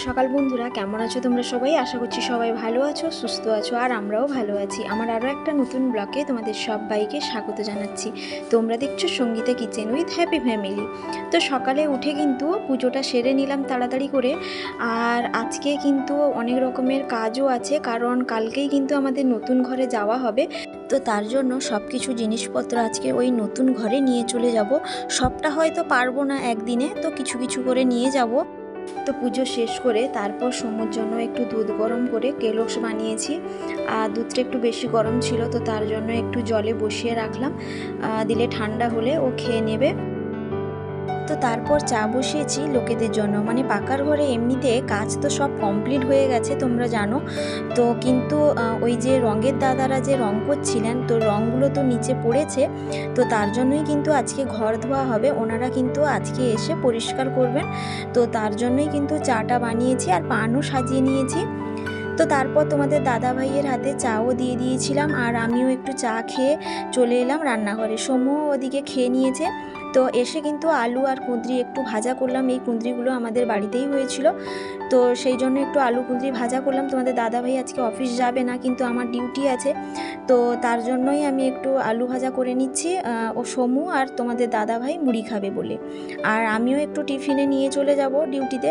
সকাল বন্ধুরা, কেমন আছো তোমরা সবাই? আশা করছি সবাই ভালো আছো, সুস্থ আছো, আর আমরাও ভালো আছি। আমার আরও একটা নতুন ব্লগে তোমাদের সবাইকে স্বাগত জানাচ্ছি। তোমরা দেখছো Sangeeta kitchen with happy family. তো সকালে উঠে কিন্তু পুজোটা সেরে নিলাম তাড়াতাড়ি করে। আর আজকে কিন্তু অনেক রকমের কাজও আছে, কারণ কালকেই কিন্তু আমাদের নতুন ঘরে যাওয়া হবে। তো তার জন্য সব কিছু জিনিসপত্র আজকে ওই নতুন ঘরে নিয়ে চলে যাব। সবটা হয়তো পারবো না একদিনে, তো কিছু কিছু করে নিয়ে যাব। তো পুজো শেষ করে তারপর সমুর জন্য একটু দুধ গরম করে কেলক্স বানিয়েছি। আর দুধটা একটু বেশি গরম ছিল, তো তার জন্য একটু জলে বসিয়ে রাখলাম, দিলে ঠান্ডা হলে ও খেয়ে নেবে। তো তারপর চা বসিয়েছি লোকেদের জন্য, মানে পাকার ঘরে এমনিতে কাজ তো সব কমপ্লিট হয়ে গেছে তোমরা জানো। তো কিন্তু ওই যে রঙের দাদারা যে রং করছিলেন, তো রঙগুলো তো নিচে পড়েছে, তো তার জন্যই কিন্তু আজকে ঘর ধোয়া হবে। ওনারা কিন্তু আজকে এসে পরিষ্কার করবেন, তো তার জন্যই কিন্তু চাটা বানিয়েছি আর পানও সাজিয়ে নিয়েছি। তো তারপর তোমাদের দাদা ভাইয়ের হাতে চাও দিয়ে দিয়েছিলাম, আর আমিও একটু চা খেয়ে চলে এলাম রান্নাঘরে। সমু ওদিকে খেয়ে নিয়েছে। তো এসে কিন্তু আলু আর কুঁদরি একটু ভাজা করলাম। এই কুঁদরিগুলো আমাদের বাড়িতেই হয়েছিল, তো সেই জন্য একটু আলু কুঁদরি ভাজা করলাম। তোমাদের দাদা ভাই আজকে অফিস যাবে না, কিন্তু আমার ডিউটি আছে, তো তার জন্যই আমি একটু আলু ভাজা করে নিচ্ছি। ও সমু আর তোমাদের দাদা ভাই মুড়ি খাবে বলে, আর আমিও একটু টিফিনে নিয়ে চলে যাব ডিউটিতে।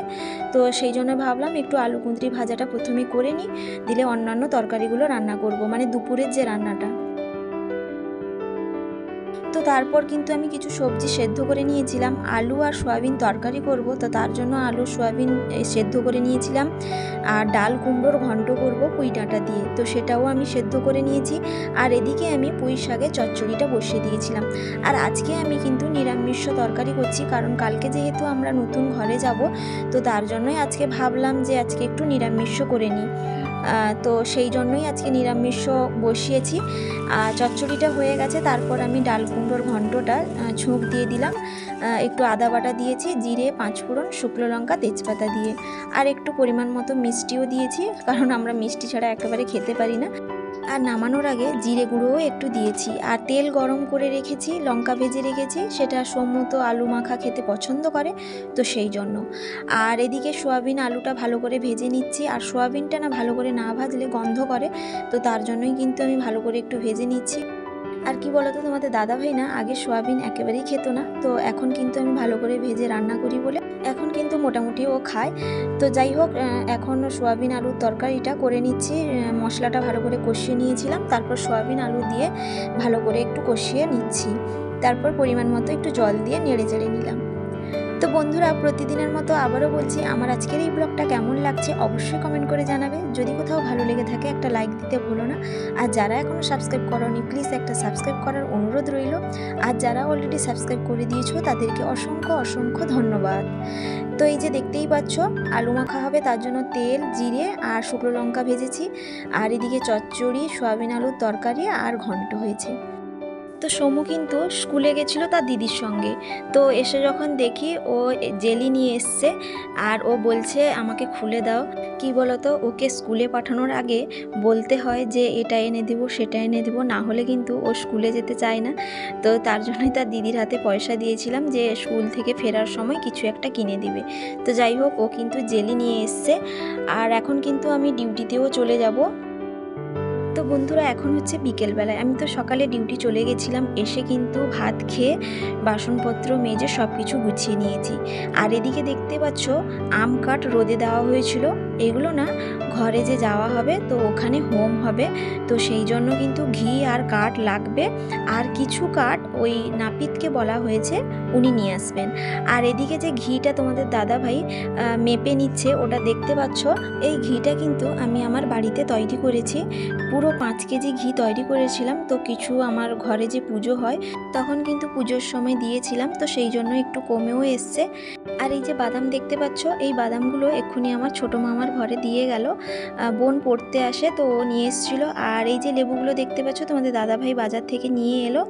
তো সেই জন্য ভাবলাম একটু আলু কুঁদরি ভাজাটা প্রথমে করে নিই, দিলে অন্যান্য তরকারিগুলো রান্না করব, মানে দুপুরের যে রান্নাটা। তো তারপর কিন্তু আমি কিছু সবজি সেদ্ধ করে নিয়েছিলাম। আলু আর সয়াবিন তরকারি করব, তো তার জন্য আলু সয়াবিন সেদ্ধ করে নিয়েছিলাম। আর ডাল কুমড়োর ঘন্ট করব পুঁই ডাঁটা দিয়ে, তো সেটাও আমি সেদ্ধ করে নিয়েছি। আর এদিকে আমি পুঁই শাকের চচ্চড়িটা বসিয়ে দিয়েছিলাম। আর আজকে আমি কিন্তু নিরামিষ তরকারি করছি, কারণ কালকে যেহেতু আমরা নতুন ঘরে যাব, তো তার জন্যই আজকে ভাবলাম যে আজকে একটু নিরামিষ করে নিই। তো সেই জন্যই আজকে নিরামিষ বসিয়েছি। চচ্চড়িটা হয়ে গেছে, তারপর আমি ডাল কুমড়োর ঘন্টটা ঝোঁক দিয়ে দিলাম। একটু আদা বাটা দিয়েছি, জিরে, পাঁচফোড়ন, শুকনো লঙ্কা, তেজপাতা দিয়ে, আর একটু পরিমাণ মতো মিষ্টিও দিয়েছি, কারণ আমরা মিষ্টি ছাড়া একেবারে খেতে পারি না। আর নামানোর আগে জিরে গুঁড়োও একটু দিয়েছি। আর তেল গরম করে রেখেছি, লঙ্কা ভেজে রেখেছি, সেটা সম্মত আলু মাখা খেতে পছন্দ করে, তো সেই জন্য। আর এদিকে সোয়াবিন আলুটা ভালো করে ভেজে নিচ্ছি। আর সোয়াবিনটা না ভালো করে না ভাজলে গন্ধ করে, তো তার জন্যই কিন্তু আমি ভালো করে একটু ভেজে নিচ্ছি। আর কি বলতো, তোমাদের দাদা ভাই না আগে সোয়াবিন একেবারেই খেত না, তো এখন কিন্তু আমি ভালো করে ভেজে রান্না করি বলে এখন কিন্তু মোটামুটি ও খায়। তো যাই হোক, এখন সোয়াবিন আলুর তরকারিটা করে নিচ্ছি। মশলাটা ভালো করে কষিয়ে নিয়েছিলাম, তারপর সোয়াবিন আলু দিয়ে ভালো করে একটু কষিয়ে নিচ্ছি। তারপর পরিমাণ মতো একটু জল দিয়ে নেড়ে চেড়ে নিলাম। তো বন্ধুরা, প্রতিদিনের মতো আবারও বলছি, আমার আজকের এই ব্লগটা কেমন লাগছে অবশ্যই কমেন্ট করে জানাবে। যদি কোথাও ভালো লেগে থাকে একটা লাইক দিতে ভুলো না। আর যারা এখনও সাবস্ক্রাইব করোনি, প্লিজ একটা সাবস্ক্রাইব করার অনুরোধ রইল। আর যারা অলরেডি সাবস্ক্রাইব করে দিয়েছো তাদেরকে অসংখ্য অসংখ্য ধন্যবাদ। তো এই যে দেখতেই পাচ্ছ, আলু মাখা হবে, তার জন্য তেল, জিরে আর শুকনো লঙ্কা ভেজেছি। আর এদিকে চচ্চড়ি, সয়াবিন আলুর তরকারি আর ঘন্ট হয়েছে। তো সমু কিন্তু স্কুলে গেছিলো তার দিদির সঙ্গে, তো এসে যখন দেখি ও জেলি নিয়ে এসছে, আর ও বলছে আমাকে খুলে দাও। কি বলতো, ওকে স্কুলে পাঠানোর আগে বলতে হয় যে এটা এনে দিব, সেটা এনে দিব, না হলে কিন্তু ও স্কুলে যেতে চায় না। তো তার জন্যই তার দিদির হাতে পয়সা দিয়েছিলাম যে স্কুল থেকে ফেরার সময় কিছু একটা কিনে দিবে। তো যাই হোক, ও কিন্তু জেলি নিয়ে এসছে। আর এখন কিন্তু আমি ডিউটিতেও চলে যাব। তো বন্ধুরা, এখন হচ্ছে বিকেলবেলায়, আমি তো সকালে ডিউটি চলে গেছিলাম, এসে কিন্তু ভাত খেয়ে বাসনপত্র মেজে সব কিছু গুছিয়ে নিয়েছি। আর এদিকে দেখতে পাচ্ছ আম কাঠ রোদে দেওয়া হয়েছিল, এগুলো না ঘরে যে যাওয়া হবে, তো ওখানে হোম হবে, তো সেই জন্য কিন্তু ঘি আর কাঠ লাগবে। আর কিছু কাঠ ওই নাপিতকে বলা হয়েছে, উনি নিয়ে আসবেন। আর এদিকে যে ঘিটা তোমাদের দাদা ভাই মেপে নিচ্ছে, ওটা দেখতে পাচ্ছ। এই ঘিটা কিন্তু আমি আমার বাড়িতে তৈরি করেছি, পুরো 5 কেজি ঘি তৈরি করেছিলাম। তো কিছু আমার ঘরে যে পুজো হয় তখন কিন্তু পুজোর সময় দিয়েছিলাম, তো সেই জন্য একটু কমেও এসছে। আর এই যে বাদাম দেখতে পাচ্ছ, এই বাদামগুলো এক্ষুনি আমার ছোটো মামার ঘরে দিয়ে গেল, বোন পড়তে আসে, তো ও নিয়ে এসেছিলো। আর এই যে লেবুগুলো দেখতে পাচ্ছ, তোমাদের দাদাভাই বাজার থেকে নিয়ে এলো।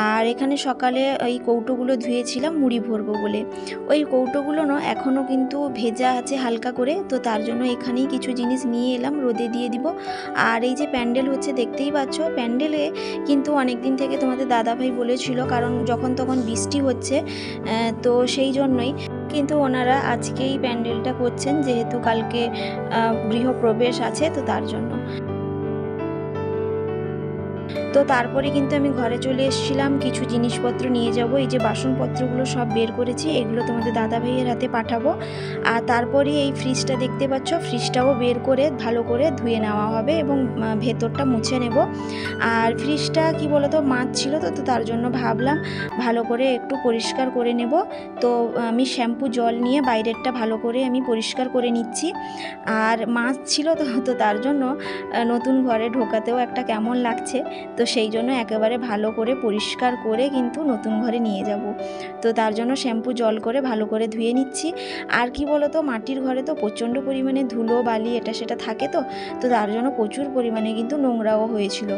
আর এখানে সকালে এই কৌটোগুলো ধুয়েছিলাম মুড়ি ভরবো বলে, ওই কৌটোগুলো না এখনও কিন্তু ভেজা আছে হালকা করে, তো তার জন্য এখানেই কিছু জিনিস নিয়ে এলাম, রোদে দিয়ে দিব। আর এই যে প্যান্ডেল হচ্ছে দেখতেই পাচ্ছ, প্যান্ডেলে কিন্তু অনেক দিন থেকে তোমাদের দাদাভাই বলেছিল, কারণ যখন তখন বৃষ্টি হচ্ছে, তো সেই জন্যই কিন্তু ওনারা আজকেই প্যান্ডেলটা করছেন, যেহেতু কালকে গৃহপ্রবেশ আছে, তো তার জন্য। তো তারপরে কিন্তু আমি ঘরে চলে এসেছিলাম, কিছু জিনিসপত্র নিয়ে যাব। এই যে বাসনপত্রগুলো সব বের করেছি, এগুলো তোমাদের দাদা ভাইয়ের হাতে পাঠাবো। আর তারপরে এই ফ্রিজটা দেখতে পাচ্ছ, ফ্রিজটাও বের করে ভালো করে ধুয়ে নেওয়া হবে এবং ভেতরটা মুছে নেব। আর ফ্রিজটা কি বলতো, মাছ ছিল, তো তার জন্য ভাবলাম ভালো করে একটু পরিষ্কার করে নেব। তো আমি শ্যাম্পু জল নিয়ে বাইরেরটা ভালো করে আমি পরিষ্কার করে নিচ্ছি। আর মাছ ছিল তো তার জন্য নতুন ঘরে ঢোকাতেও একটা কেমন লাগছে, তো সেই জন্য একেবারে ভালো করে পরিষ্কার করে কিন্তু নতুন ঘরে নিয়ে যাব। তো তার জন্য শ্যাম্পু জল করে ভালো করে ধুয়ে নিচ্ছি। আর কি বলতো, মাটির ঘরে তো প্রচণ্ড পরিমাণে ধুলো বালি এটা সেটা থাকে, তো তার জন্য প্রচুর পরিমাণে কিন্তু নোংরাও হয়েছিল।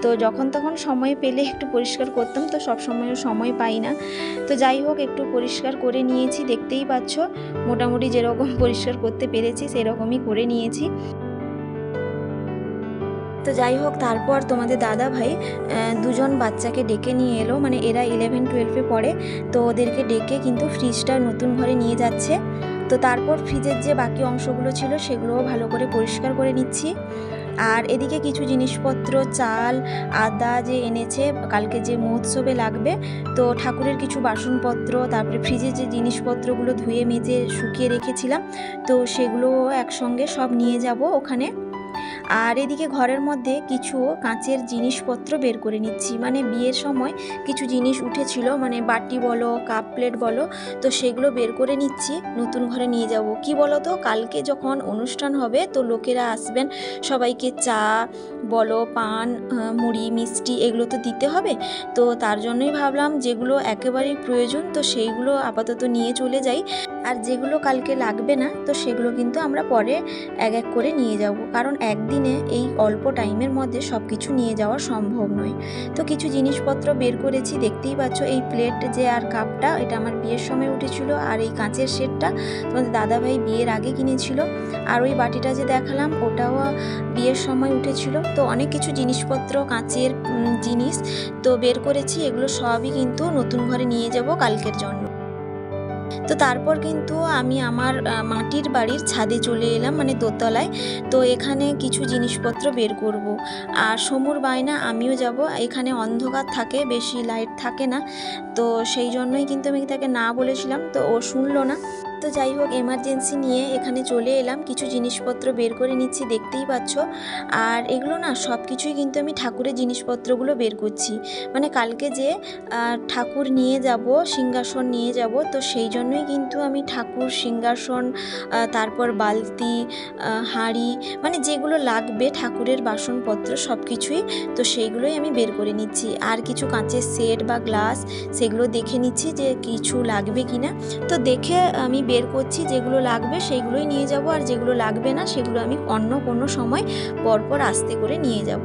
তো যখন তখন সময় পেলে একটু পরিষ্কার করতাম, তো সব সময় পাই না। তো যাই হোক, একটু পরিষ্কার করে নিয়েছি, দেখতেই পাচ্ছ মোটামুটি যেরকম পরিষ্কার করতে পেরেছি সেরকমই করে নিয়েছি। তো যাই হোক, তারপর তোমাদের দাদা ভাই দুজন বাচ্চাকে ডেকে নিয়ে এলো, মানে এরা 11-12-এ পড়ে, তো ওদেরকে ডেকে কিন্তু ফ্রিজটা নতুন ঘরে নিয়ে যাচ্ছে। তো তারপর ফ্রিজের যে বাকি অংশগুলো ছিল সেগুলোও ভালো করে পরিষ্কার করে নিচ্ছি। আর এদিকে কিছু জিনিসপত্র, চাল আদা যে এনেছে কালকে যে মহোৎসবে লাগবে, তো ঠাকুরের কিছু বাসনপত্র, তারপরে ফ্রিজের যে জিনিসপত্রগুলো ধুয়ে মেজে শুকিয়ে রেখেছিলাম, তো সেগুলো একসঙ্গে সব নিয়ে যাব ওখানে। আর এদিকে ঘরের মধ্যে কিছু কাঁচের জিনিসপত্র বের করে নিচ্ছি, মানে বিয়ের সময় কিছু জিনিস উঠেছিল, মানে বাটি বলো কাপ প্লেট বলো, তো সেগুলো বের করে নিচ্ছি, নতুন ঘরে নিয়ে যাব। কি বলো তো, কালকে যখন অনুষ্ঠান হবে তো লোকেরা আসবেন, সবাইকে চা বলো, পান, মুড়ি, মিষ্টি এগুলো তো দিতে হবে। তো তার জন্যই ভাবলাম যেগুলো একেবারেই প্রয়োজন তো সেইগুলো আপাতত নিয়ে চলে যাই, আর যেগুলো কালকে লাগবে না তো সেগুলো কিন্তু আমরা পরে এক এক করে নিয়ে যাব, কারণ একদিনে এই অল্প টাইমের মধ্যে সব কিছু নিয়ে যাওয়া সম্ভব নয়। তো কিছু জিনিসপত্র বের করেছি, দেখতেই পাচ্ছ এই প্লেট যে আর কাপটা, এটা আমার বিয়ের সময় উঠেছিল। আর এই কাঁচের সেটটা তোমাদের দাদাভাই বিয়ের আগে কিনেছিল। আর ওই বাটিটা যে দেখালাম ওটাও বিয়ের সময় উঠেছিল। তো অনেক কিছু জিনিসপত্র কাঁচের জিনিস তো বের করেছি, এগুলো সবই কিন্তু নতুন ঘরে নিয়ে যাব কালকের জন্য। তো তারপর কিন্তু আমি আমার মাটির বাড়ির ছাদে চলে এলাম, মানে দোতলায়। তো এখানে কিছু জিনিসপত্র বের করব। আর সমুর বায়না আমিও যাব, এখানে অন্ধকার থাকে, বেশি লাইট থাকে না, তো সেই জন্যই কিন্তু আমি তাকে না বলেছিলাম, তো ও শুনলো না। তো যাই হোক, এমার্জেন্সি নিয়ে এখানে চলে এলাম, কিছু জিনিসপত্র বের করে নিচ্ছি, দেখতেই পাচ্ছ। আর এগুলো না সব কিছুই কিন্তু আমি ঠাকুরের জিনিসপত্রগুলো বের করছি, মানে কালকে যে ঠাকুর নিয়ে যাব, সিংহাসন নিয়ে যাব, তো সেই জন্যই কিন্তু আমি ঠাকুর, সিংহাসন, তারপর বালতি, হাঁড়ি, মানে যেগুলো লাগবে ঠাকুরের বাসনপত্র সব কিছুই, তো সেইগুলোই আমি বের করে নিচ্ছি। আর কিছু কাঁচের সেট বা গ্লাস সেগুলো দেখে নিচ্ছি যে কিছু লাগবে কিনা, তো দেখে আমি বের করছি, যেগুলো লাগবে সেইগুলোই নিয়ে যাব, আর যেগুলো লাগবে না সেগুলো আমি অন্য কোনো সময় পরপর আস্তে করে নিয়ে যাব।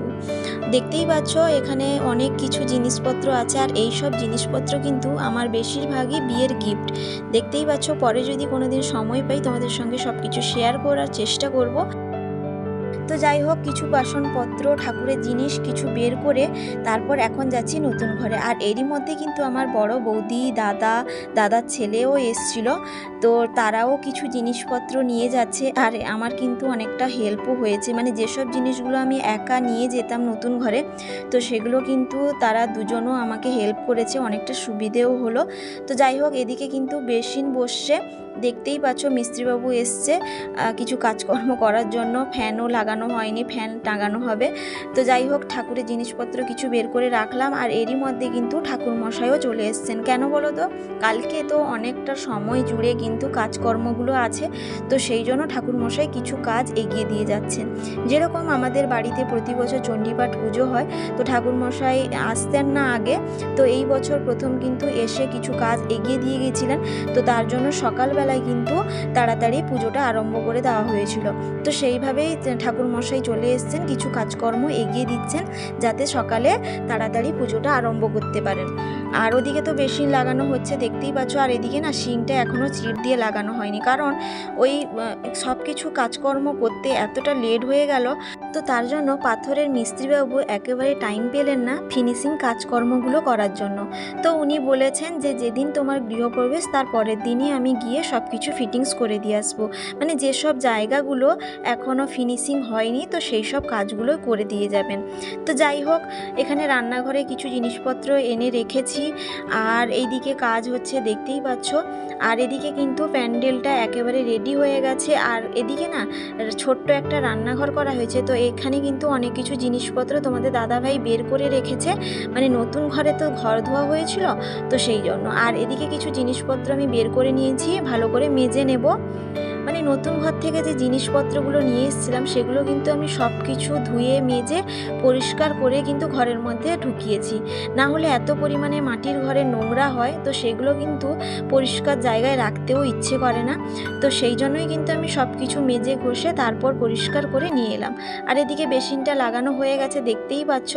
দেখতেই পাচ্ছ এখানে অনেক কিছু জিনিসপত্র আছে, আর এই সব জিনিসপত্র কিন্তু আমার বেশিরভাগই বিয়ের গিফট। দেখতেই পাচ্ছ, পরে যদি কোনোদিন সময় পাই তোমাদের সঙ্গে সব কিছু শেয়ার করার চেষ্টা করব। তো যাই হোক, কিছু বাসনপত্র, ঠাকুরের জিনিস কিছু বের করে তারপর এখন যাচ্ছি নতুন ঘরে। আর এরই মধ্যে কিন্তু আমার বড় বৌদি, দাদার ছেলেও এসছিল, তো তারাও কিছু জিনিসপত্র নিয়ে যাচ্ছে। আর আমার কিন্তু অনেকটা হেল্পও হয়েছে, মানে যেসব জিনিসগুলো আমি একা নিয়ে যেতাম নতুন ঘরে, তো সেগুলো কিন্তু তারা দুজনও আমাকে হেল্প করেছে, অনেকটা সুবিধেও হলো। তো যাই হোক, এদিকে কিন্তু বেসিন বসছে, দেখতেই পাচ্ছ মিস্ত্রিবাবু এসছে কিছু কাজকর্ম করার জন্য, ফ্যানও লাগানো হয়নি, ফ্যান টাঙানো হবে। তো যাই হোক, ঠাকুরের জিনিসপত্র কিছু বের করে রাখলাম। আর এরই মধ্যে কিন্তু ঠাকুরমশাইও চলে এসছেন। কেন বলো তো, কালকে তো অনেকটা সময় জুড়ে কিন্তু কাজকর্মগুলো আছে, তো সেই জন্য ঠাকুরমশাই কিছু কাজ এগিয়ে দিয়ে যাচ্ছেন। যেরকম আমাদের বাড়িতে প্রতি বছর চণ্ডীপাঠ পুজো হয়, তো ঠাকুরমশাই আসতেন না আগে, তো এই বছর প্রথম কিন্তু এসে কিছু কাজ এগিয়ে দিয়ে গেছিলেন, তো তার জন্য সকালবেলায় কিন্তু তাড়াতাড়ি পুজোটা আরম্ভ করে দেওয়া হয়েছিল। তো সেইভাবেই ঠাকুরমশাই চলে এসছেন, কিছু কাজকর্ম এগিয়ে দিচ্ছেন যাতে সকালে তাড়াতাড়ি পুজোটা আরম্ভ করতে পারেন। আর ওদিকে তো বেসিন লাগানো হচ্ছে দেখতেই পাচ্ছ। আর এদিকে না সিংটা এখনও চিট দিয়ে লাগানো হয়নি, কারণ ওই সব কিছু কাজকর্ম করতে এতটা লেট হয়ে গেল। তো তার জন্য পাথরের মিস্ত্রিবাবু একেবারে টাইম পেলেন না ফিনিশিং কাজকর্মগুলো করার জন্য। তো উনি বলেছেন যে যেদিন তোমার গৃহপ্রবেশ তার পরের দিনই আমি গিয়ে সব কিছু ফিটিংস করে দিয়ে আসবো, মানে যেসব জায়গাগুলো এখনও ফিনিশিং হয়নি তো সেই সব কাজগুলো করে দিয়ে যাবেন। তো যাই হোক, এখানে রান্নাঘরে কিছু জিনিসপত্র এনে রেখেছি, আর এইদিকে কাজ হচ্ছে দেখতেই পাচ্ছ। আর এদিকে কিন্তু প্যান্ডেলটা একেবারে রেডি হয়ে গেছে। আর এদিকে না ছোট্ট একটা রান্নাঘর করা হয়েছে, তো এখানে কিন্তু অনেক কিছু জিনিসপত্র তোমাদের দাদাভাই বের করে রেখেছে, মানে নতুন ঘরে তো ঘর ধোয়া হয়েছিল তো সেই জন্য। আর এদিকে কিছু জিনিসপত্র আমি বের করে নিয়েছি, ভালো করে মেজে নেব। মানে নতুন ঘর থেকে যে জিনিসপত্রগুলো নিয়ে এসেছিলাম সেগুলো কিন্তু আমি সব কিছু ধুয়ে মেজে পরিষ্কার করে কিন্তু ঘরের মধ্যে ঢুকিয়েছি, না হলে এত পরিমাণে মাটির ঘরে নোংরা হয় তো সেগুলো কিন্তু পরিষ্কার জায়গায় রাখতেও ইচ্ছে করে না। তো সেই জন্যই কিন্তু আমি সব কিছু মেজে ঘষে তারপর পরিষ্কার করে নিয়ে এলাম। আর এদিকে বেসিনটা লাগানো হয়ে গেছে দেখতেই পাচ্ছ,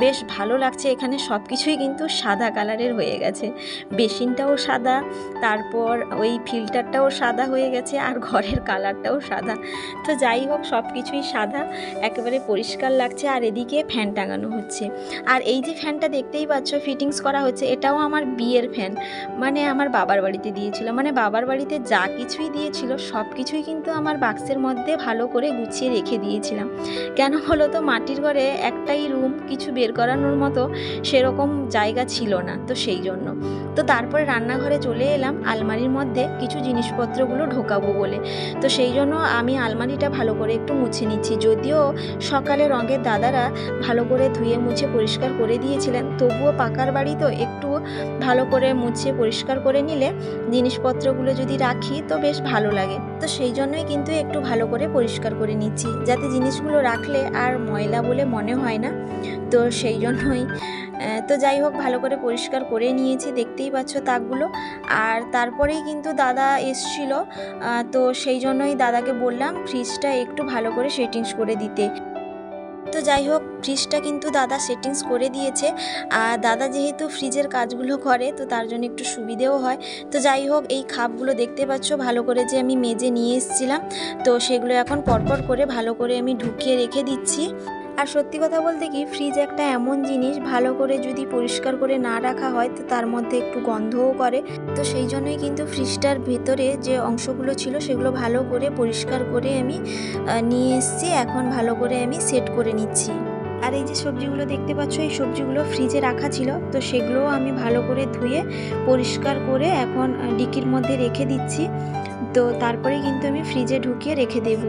বেশ ভালো লাগছে। এখানে সব কিছুই কিন্তু সাদা কালারের হয়ে গেছে, বেসিনটাও সাদা, তারপর ওই ফিল্টারটাও সাদা হয়ে গেছে, আর ঘরের কালারটাও সাদা। তো যাই হোক, সব কিছুই সাদা, একেবারে পরিষ্কার লাগছে। আর এদিকে ফ্যান টাঙানো হচ্ছে। আর এই যে ফ্যানটা দেখতেই পাচ্ছ ফিটিংস করা হচ্ছে, এটাও আমার বিয়ের ফ্যান, মানে আমার বাবার বাড়িতে দিয়েছিল। মানে বাবার বাড়িতে যা কিছুই দিয়েছিল সব কিছুই কিন্তু আমার বাক্সের মধ্যে ভালো করে গুছিয়ে রেখে দিয়েছিলাম। কেন হলো তো, মাটির ঘরে একটাই রুম, কিছু বের করানোর মতো সেরকম জায়গা ছিল না, তো সেই জন্য। তো তারপরে রান্নাঘরে চলে এলাম আলমারির মধ্যে কিছু জিনিসপত্রগুলো ঢোকাবো বলে। তো সেই জন্য আমি আলমারিটা ভালো করে একটু মুছে নিচ্ছি। যদিও সকালে রঙের দাদারা ভালো করে ধুয়ে মুছে পরিষ্কার করে দিয়েছিলেন, তবুও পাকার বাড়ি তো একটু ভালো করে মুছে পরিষ্কার করে নিলে জিনিসপত্রগুলো যদি রাখি তো বেশ ভালো লাগে। তো সেই জন্যই কিন্তু একটু ভালো করে পরিষ্কার করে নিচ্ছি, যাতে জিনিসগুলো রাখলে আর ময়লা বলে মনে হয় না। তো সেই জন্যই তো যাই হোক, ভালো করে পরিষ্কার করে নিয়েছি দেখতেই পাচ্ছ তাকগুলো। আর তারপরেই কিন্তু দাদা এসছিল, তো সেই জন্যই দাদাকে বললাম ফ্রিজটা একটু ভালো করে সেটিংস করে দিতে। তো যাই হোক, ফ্রিজটা কিন্তু দাদা সেটিংস করে দিয়েছে। আর দাদা যেহেতু ফ্রিজের কাজগুলো করে তো তার জন্য একটু সুবিধেও হয়। তো যাই হোক, এই খাপগুলো দেখতে পাচ্ছ ভালো করে যে আমি মেজে নিয়ে এসেছিলাম, তো সেগুলো এখন পরপর করে ভালো করে আমি ঢুকিয়ে রেখে দিচ্ছি। আর সত্যি কথা বলতে কি, ফ্রিজ একটা এমন জিনিস, ভালো করে যদি পরিষ্কার করে না রাখা হয় তো তার মধ্যে একটু গন্ধও করে। তো সেই জন্যই কিন্তু ফ্রিজটার ভেতরে যে অংশগুলো ছিল সেগুলো ভালো করে পরিষ্কার করে আমি নিয়ে এসেছি। এখন ভালো করে আমি সেট করে নিচ্ছি। আর এই যে সবজিগুলো দেখতে পাচ্ছ, এই সবজিগুলো ফ্রিজে রাখা ছিল, তো সেগুলোও আমি ভালো করে ধুয়ে পরিষ্কার করে এখন ডিকির মধ্যে রেখে দিচ্ছি। তো তারপরে কিন্তু আমি ফ্রিজে ঢুকিয়ে রেখে দেব।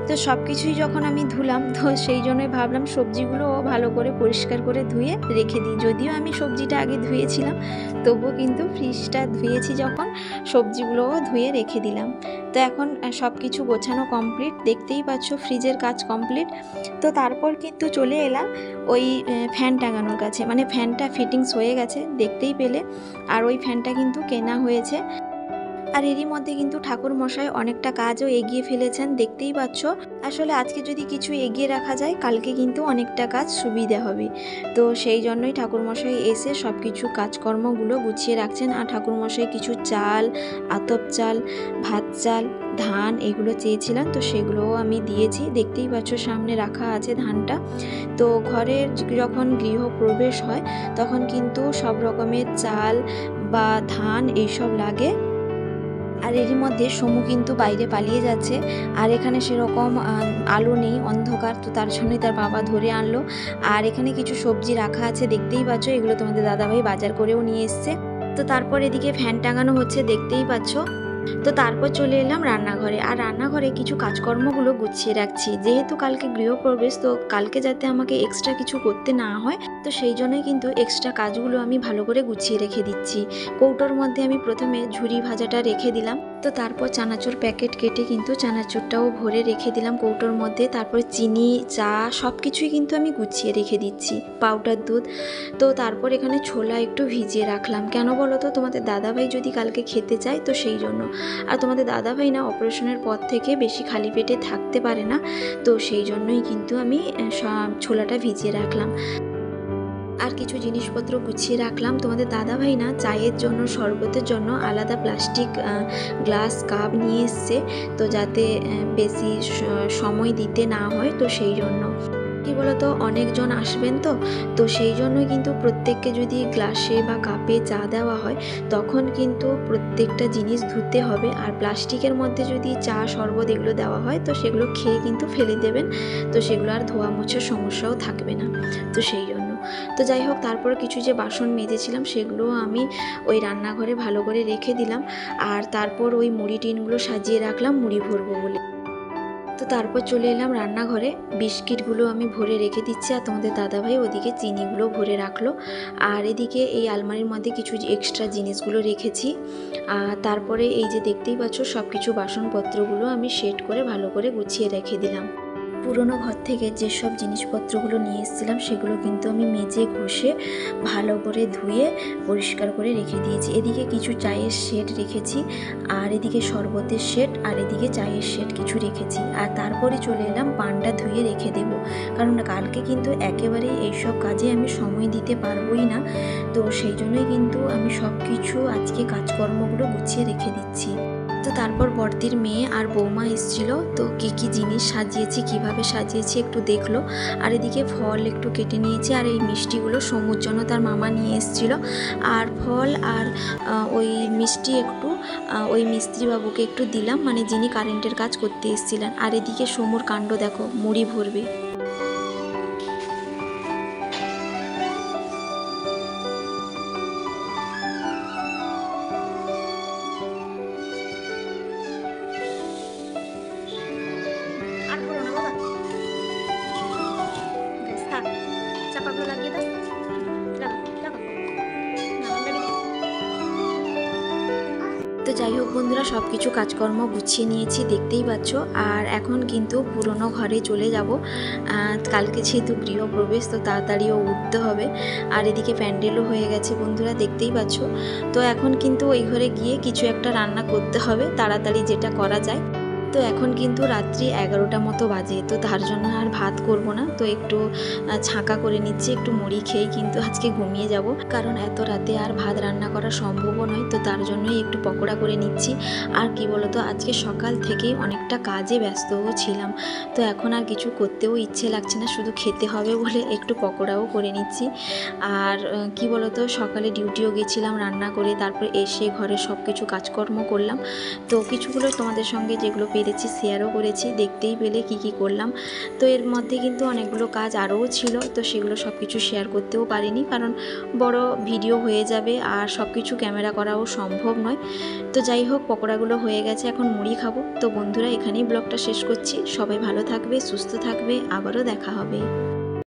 তো সব কিছুই যখন আমি ধুলাম তো সেই জন্যই ভাবলাম সবজিগুলোও ভালো করে পরিষ্কার করে ধুয়ে রেখে দিই। যদিও আমি সবজিটা আগে ধুয়েছিলাম, তবুও কিন্তু ফ্রিজটা ধুয়েছি যখন, সবজিগুলোও ধুয়ে রেখে দিলাম। তো এখন সব কিছু গোছানো কমপ্লিট, দেখতেই পাচ্ছ ফ্রিজের কাজ কমপ্লিট। তো তারপর কিন্তু চলে এলাম ওই ফ্যান টাঙানোর কাছে, মানে ফ্যানটা ফিটিংস হয়ে গেছে দেখতেই পেলে। আর ওই ফ্যানটা কিন্তু কেনা হয়েছে। আর এরই মধ্যে কিন্তু ঠাকুর মশাই অনেকটা কাজও এগিয়ে ফেলেছেন দেখতেই পাচ্ছ। আসলে আজকে যদি কিছু এগিয়ে রাখা যায় কালকে কিন্তু অনেকটা কাজ সুবিধা হবে। তো সেই জন্যই ঠাকুর মশাই এসে সব কিছু কাজকর্মগুলো গুছিয়ে রাখছেন। আর ঠাকুর মশাই কিছু চাল, আতপ চাল, ভাত চাল, ধান এগুলো চেয়েছিলাম, তো সেগুলোও আমি দিয়েছি। দেখতেই পাচ্ছ সামনে রাখা আছে ধানটা। তো ঘরের যখন গৃহপ্রবেশ হয় তখন কিন্তু সব রকমের চাল বা ধান এইসব লাগে। আর এরই মধ্যে সমু কিন্তু বাইরে পালিয়ে যাচ্ছে। আর এখানে সেরকম আলো নেই, অন্ধকার, তো তার জন্যই তার বাবা ধরে আনলো। আর এখানে কিছু সবজি রাখা আছে দেখতেই পাচ্ছ, এগুলো তোমাদের দাদাভাই বাজার করেও নিয়ে এসছে। তো তারপর এদিকে ফ্যান টাঙানো হচ্ছে দেখতেই পাচ্ছ। তো তারপর চলে এলাম রান্নাঘরে। আর রান্নাঘরে কিছু কাজকর্মগুলো গুছিয়ে রাখছি, যেহেতু কালকে গৃহপ্রবেশ, তো কালকে যাতে আমাকে এক্সট্রা কিছু করতে না হয়, তো সেই জন্যই কিন্তু এক্সট্রা কাজগুলো আমি ভালো করে গুছিয়ে রেখে দিচ্ছি। কৌটোর মধ্যে আমি প্রথমে ঝুরি ভাজাটা রেখে দিলাম, তো তারপর চানাচুর প্যাকেট কেটে কিন্তু চানাচুরটাও ভরে রেখে দিলাম কৌটোর মধ্যে। তারপর চিনি, চা সব কিছুই কিন্তু আমি গুছিয়ে রেখে দিচ্ছি, পাউডার দুধ। তো তারপর এখানে ছোলা একটু ভিজিয়ে রাখলাম, কেন বলো তো, তোমাদের দাদাভাই যদি কালকে খেতে চায় তো সেই জন্য। আর তোমাদের দাদাভাই না অপারেশনের পর থেকে বেশি খালি পেটে থাকতে পারে না, তো সেই জন্যই কিন্তু আমি ছোলাটা ভিজিয়ে রাখলাম। আর কিছু জিনিসপত্র গুছিয়ে রাখলাম। তোমাদের দাদাভাই না চায়ের জন্য শরবতের জন্য আলাদা প্লাস্টিক গ্লাস কাপ নিয়ে এসছে, তো যাতে বেশি সময় দিতে না হয়, তো সেই জন্য কী বলতো অনেকজন আসবেন, তো সেই জন্য কিন্তু প্রত্যেককে যদি গ্লাসে বা কাপে চা দেওয়া হয় তখন কিন্তু প্রত্যেকটা জিনিস ধুতে হবে। আর প্লাস্টিকের মধ্যে যদি চা শরবত এগুলো দেওয়া হয় তো সেগুলো খেয়ে কিন্তু ফেলে দেবেন, তো সেগুলো আর ধোয়া মোছার সমস্যাও থাকবে না, তো সেই জন্য। তো যাই হোক, তারপর কিছু যে বাসন মেজেছিলাম সেগুলো আমি ওই রান্নাঘরে ভালো করে রেখে দিলাম। আর তারপর ওই মুড়ি টিনগুলো সাজিয়ে রাখলাম মুড়ি ভরবো বলে। তো তারপর চলে এলাম রান্নাঘরে, বিস্কিটগুলো আমি ভরে রেখে দিচ্ছি আর তোমাদের দাদাভাই ওদিকে চিনিগুলো ভরে রাখলো। আর এদিকে এই আলমারির মধ্যে কিছু এক্সট্রা জিনিসগুলো রেখেছি। আর তারপরে এই যে দেখতেই পাচ্ছ সব কিছু বাসনপত্রগুলো আমি সেট করে ভালো করে গুছিয়ে রেখে দিলাম। পুরনো ঘর থেকে যেসব জিনিসপত্রগুলো নিয়ে এসেছিলাম সেগুলো কিন্তু আমি মেজে ঘষে ভালো করে ধুয়ে পরিষ্কার করে রেখে দিয়েছি। এদিকে কিছু চায়ের সেট রেখেছি, আর এদিকে শরবতের সেট, আর এদিকে চায়ের সেট কিছু রেখেছি। আর তারপরে চলে এলাম পানটা ধুয়ে রেখে দেবো, কারণ কালকে কিন্তু একেবারেই এইসব কাজে আমি সময় দিতে পারবোই না, তো সেই জন্যই কিন্তু আমি সব কিছু আজকে কাজকর্মগুলো গুছিয়ে রেখে দিচ্ছি। তো তারপর বড়দির মেয়ে আর বৌমা এসেছিল, তো কী কী জিনিস সাজিয়েছি, কিভাবে সাজিয়েছি একটু দেখলো। আর এদিকে ফল একটু কেটে নিয়েছি, আর এই মিষ্টিগুলো সমুর জন্য তার মামা নিয়ে এসেছিলো। আর ফল আর ওই মিষ্টি একটু ওই মিস্ত্রি বাবুকে একটু দিলাম, মানে যিনি কারেন্টের কাজ করতে এসেছিলেন। আর এদিকে সমুর কাণ্ড দেখো, মুড়ি ভরবে। চাপাগুলো লাগিয়ে দাও, তো যাই হোক বন্ধুরা, সব কিছু কাজকর্ম গুছিয়ে নিয়েছি দেখতেই পাচ্ছ। আর এখন কিন্তু পুরনো ঘরে চলে যাব, কালকে যেহেতু গৃহপ্রবেশ, তো তাড়াতাড়িও উঠতে হবে। আর এদিকে প্যান্ডেলও হয়ে গেছে বন্ধুরা, দেখতেই পাচ্ছ। তো এখন কিন্তু ওই ঘরে গিয়ে কিছু একটা রান্না করতে হবে তাড়াতাড়ি, যেটা করা যায়। তো এখন কিন্তু রাত্রি 11টা মতো বাজে, তো তার জন্য আর ভাত করব না, তো একটু ছাঁকা করে নিচ্ছি, একটু মুড়ি খেয়ে কিন্তু আজকে ঘুমিয়ে যাব, কারণ এত রাতে আর ভাত রান্না করা সম্ভবও নয়, তো তার জন্যই একটু পকোড়া করে নিচ্ছি। আর কি বলতো, আজকে সকাল থেকেই অনেকটা কাজে ব্যস্তও ছিলাম, তো এখন আর কিছু করতেও ইচ্ছে লাগছে না, শুধু খেতে হবে বলে একটু পকোড়াও করে নিচ্ছি। আর কি বলতো, সকালে ডিউটিও গেছিলাম রান্না করে, তারপর এসে ঘরে সব কিছু কাজকর্ম করলাম, তো কিছুগুলো তোমাদের সঙ্গে যেগুলো পেরেছি শেয়ারও করেছি, দেখতেই পেলে কি কি করলাম। তো এর মধ্যে কিন্তু অনেকগুলো কাজ আরও ছিল, তো সেগুলো সব কিছু শেয়ার করতেও পারিনি, কারণ বড় ভিডিও হয়ে যাবে আর সব কিছু ক্যামেরা করাও সম্ভব নয়। তো যাই হোক, পকোড়াগুলো হয়ে গেছে, এখন মুড়ি খাবো। তো বন্ধুরা, এখানেই ব্লগটা শেষ করছি। সবাই ভালো থাকবে, সুস্থ থাকবে, আবারও দেখা হবে।